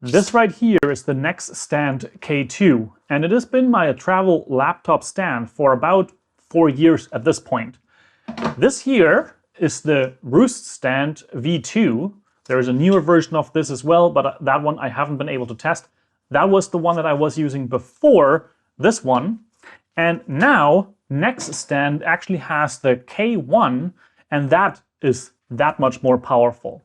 This right here is the NexStand K2, and it has been my travel laptop stand for about 4 years at this point. This here is the Roost Stand V2. There's a newer version of this as well, but that one I haven't been able to test. That was the one that I was using before this one. And now NexStand actually has the K1, and that is that much more powerful.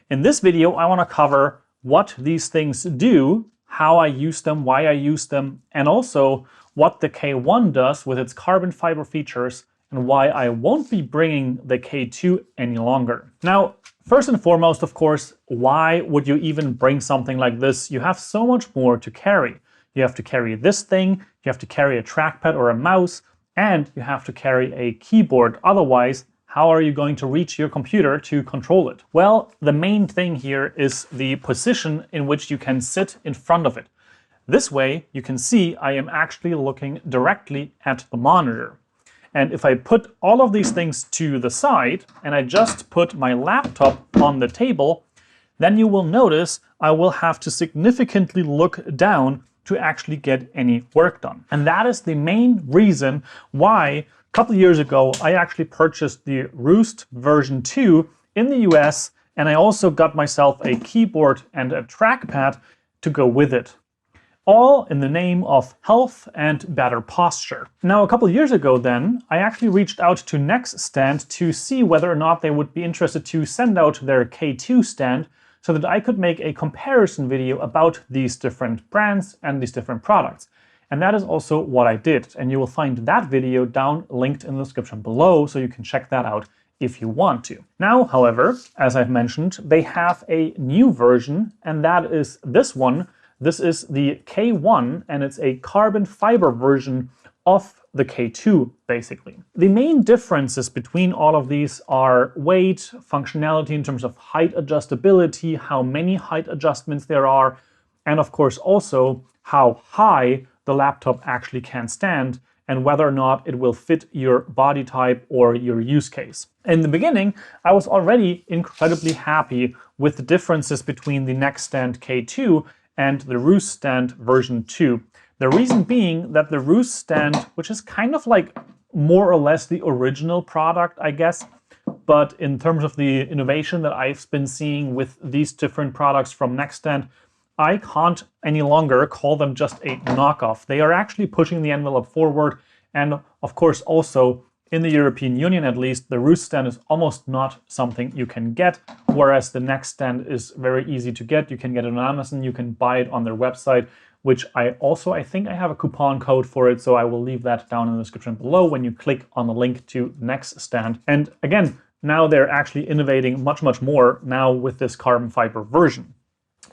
In this video, I want to cover what these things do, how I use them, why I use them, and also what the K1 does with its carbon fiber features and why I won't be bringing the K2 any longer. Now, first and foremost, of course, why would you even bring something like this? You have so much more to carry. You have to carry this thing, you have to carry a trackpad or a mouse, and you have to carry a keyboard. Otherwise, how are you going to reach your computer to control it? Well, the main thing here is the position in which you can sit in front of it. This way, you can see I am actually looking directly at the monitor. And if I put all of these things to the side and I just put my laptop on the table, then you will notice I will have to significantly look down to actually get any work done. And that is the main reason why a couple of years ago I actually purchased the Roost version 2 in the US, and I also got myself a keyboard and a trackpad to go with it. All in the name of health and better posture. Now, a couple of years ago then, I actually reached out to NexStand to see whether or not they would be interested to send out their K2 stand so that I could make a comparison video about these different brands and these different products. And that is also what I did. And you will find that video down linked in the description below, so you can check that out if you want to. Now, however, as I've mentioned, they have a new version, and that is this one. This is the K1, and it's a carbon fiber version of the K2, basically. The main differences between all of these are weight, functionality in terms of height adjustability, how many height adjustments there are, and of course also how high the laptop actually can stand and whether or not it will fit your body type or your use case. In the beginning, I was already incredibly happy with the differences between the NexStand K2 and the Roost Stand version 2. The reason being that the Roost Stand, which is kind of like more or less the original product, I guess, but in terms of the innovation that I've been seeing with these different products from NexStand, I can't any longer call them just a knockoff. They are actually pushing the envelope forward, and of course also in the European Union at least, the Roost Stand is almost not something you can get, whereas the NexStand is very easy to get. You can get it on Amazon, you can buy it on their website, which I think I have a coupon code for it, so I will leave that down in the description below when you click on the link to NexStand. And again, now they're actually innovating much more now with this carbon fiber version.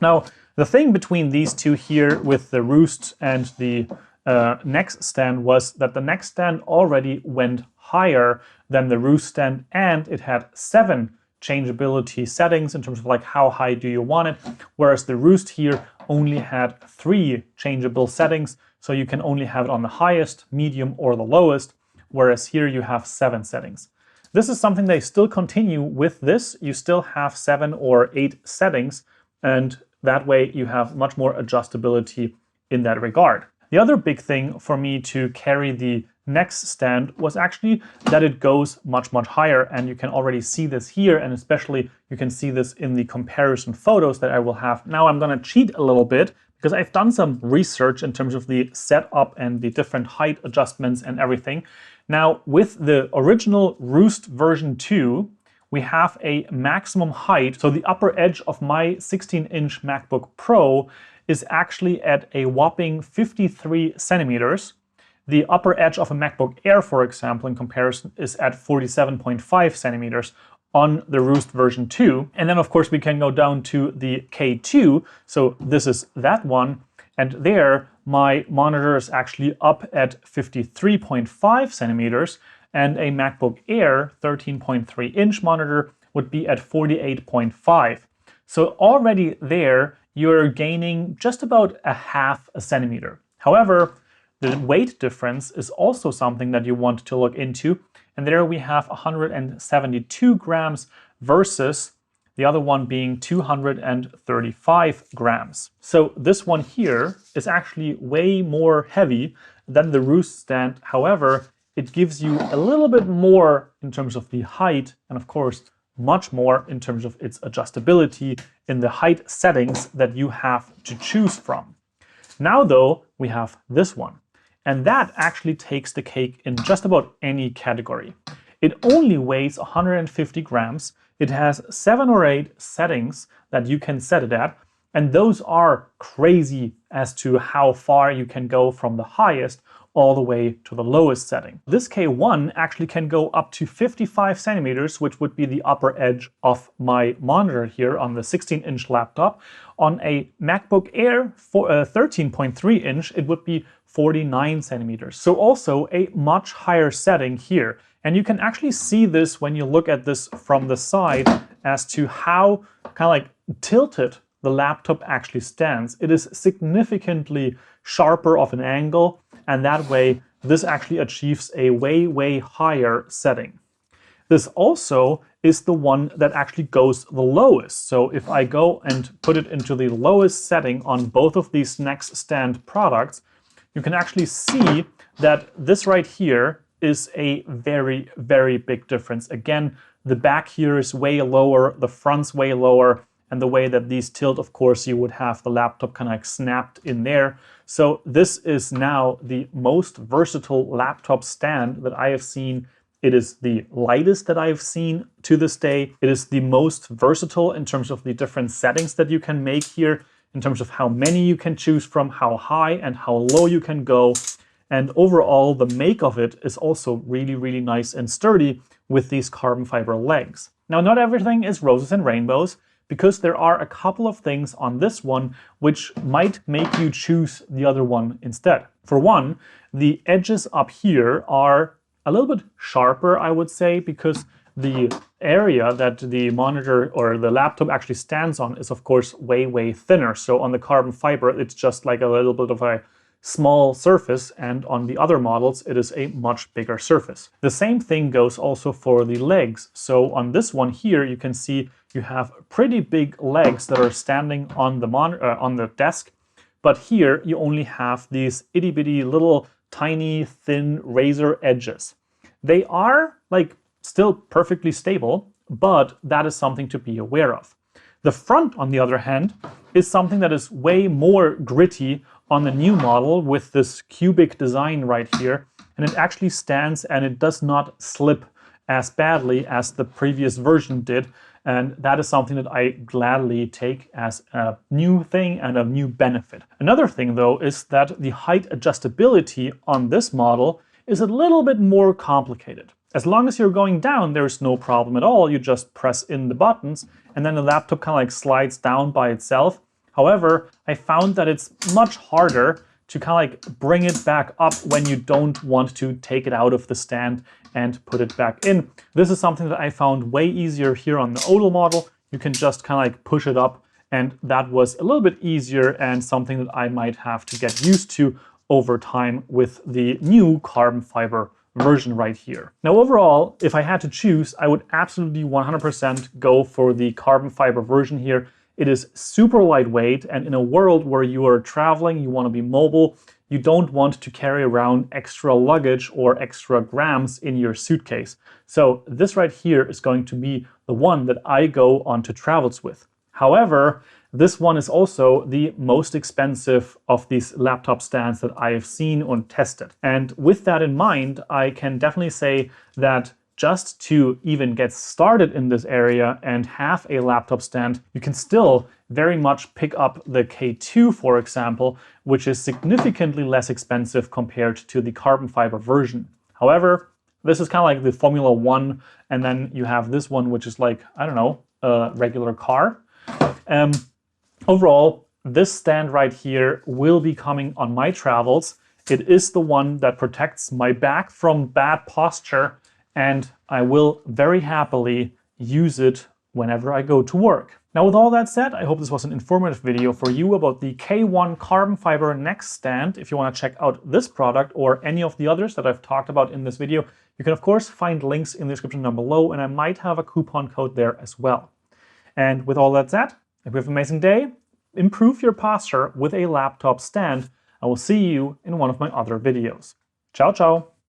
Now, the thing between these two here with the Roost and the NexStand was that the NexStand already went higher than the Roost Stand, and it had 7 changeability settings in terms of like how high do you want it, whereas the Roost here only had 3 changeable settings, so you can only have it on the highest, medium, or the lowest, whereas here you have 7 settings. This is something they still continue with this. You still have 7 or 8 settings, and that way you have much more adjustability in that regard. The other big thing for me to carry the NexStand was actually that it goes much higher, and you can already see this here, and especially you can see this in the comparison photos that I will have. Now I'm going to cheat a little bit because I've done some research in terms of the setup and the different height adjustments and everything. Now with the original Roost version 2, we have a maximum height. So the upper edge of my 16-inch MacBook Pro is actually at a whopping 53 centimeters. The upper edge of a MacBook Air, for example, in comparison, is at 47.5 centimeters on the Roost version 2. And then, of course, we can go down to the K2. So this is that one. And there, my monitor is actually up at 53.5 centimeters. And a MacBook Air 13.3-inch monitor would be at 48.5. So already there, you're gaining just about a half a centimeter. However, the weight difference is also something that you want to look into. And there we have 172 grams versus the other one being 235 grams. So this one here is actually way more heavy than the Roost stand. However, it gives you a little bit more in terms of the height, and of course, much more in terms of its adjustability in the height settings that you have to choose from. Now though, we have this one, and that actually takes the cake in just about any category. It only weighs 150 grams. It has 7 or 8 settings that you can set it at, and those are crazy as to how far you can go from the highest all the way to the lowest setting. This K1 actually can go up to 55 centimeters, which would be the upper edge of my monitor here on the 16-inch laptop. On a MacBook Air 13.3 inch, it would be 49 centimeters. So also a much higher setting here. And you can actually see this when you look at this from the side as to how kind of like tilted the laptop actually stands. It is significantly sharper of an angle, and that way this actually achieves a way higher setting. This also is the one that actually goes the lowest. So if I go and put it into the lowest setting on both of these NexStand products, you can actually see that this right here is a very big difference. Again, the back here is way lower, the front's way lower, and the way that these tilt, of course, you would have the laptop kind of like snapped in there. So this is now the most versatile laptop stand that I have seen. It is the lightest that I've seen to this day. It is the most versatile in terms of the different settings that you can make here, in terms of how many you can choose from, how high and how low you can go. And overall, the make of it is also really nice and sturdy with these carbon fiber legs. Now, not everything is roses and rainbows, because there are a couple of things on this one which might make you choose the other one instead. For one, the edges up here are a little bit sharper, I would say, because the area that the monitor or the laptop actually stands on is, of course, way thinner. So on the carbon fiber, it's just like a little bit of a small surface, and on the other models, it is a much bigger surface. The same thing goes also for the legs. So on this one here, you can see you have pretty big legs that are standing on the on the desk, but here you only have these itty bitty little tiny thin razor edges. They are like still perfectly stable, but that is something to be aware of. The front, on the other hand, is something that is way more gritty on the new model with this cubic design right here, and it actually stands and it does not slip as badly as the previous version did, and that is something that I gladly take as a new thing and a new benefit. Another thing though is that the height adjustability on this model is a little bit more complicated. As long as you're going down, there's no problem at all. You just press in the buttons and then the laptop kind of like slides down by itself. However, I found that it's much harder to kind of like bring it back up when you don't want to take it out of the stand and put it back in. This is something that I found way easier here on the Odal model. You can just kind of like push it up, and that was a little bit easier and something that I might have to get used to over time with the new carbon fiber version right here. Now overall, if I had to choose, I would absolutely 100% go for the carbon fiber version here. It is super lightweight, and in a world where you are traveling, you want to be mobile, you don't want to carry around extra luggage or extra grams in your suitcase. So this right here is going to be the one that I go on to travels with. However, this one is also the most expensive of these laptop stands that I have seen and tested. And with that in mind, I can definitely say that just to even get started in this area and have a laptop stand, you can still very much pick up the K2, for example, which is significantly less expensive compared to the carbon fiber version. However, this is kind of like the Formula One, and then you have this one, which is like, I don't know, a regular car. Overall, this stand right here will be coming on my travels. It is the one that protects my back from bad posture, and I will very happily use it whenever I go to work. Now, with all that said, I hope this was an informative video for you about the K1 carbon fiber NexStand. If you want to check out this product or any of the others that I've talked about in this video, you can of course find links in the description down below, and I might have a coupon code there as well. And with all that said, if you have an amazing day, improve your posture with a laptop stand. I will see you in one of my other videos. Ciao, ciao.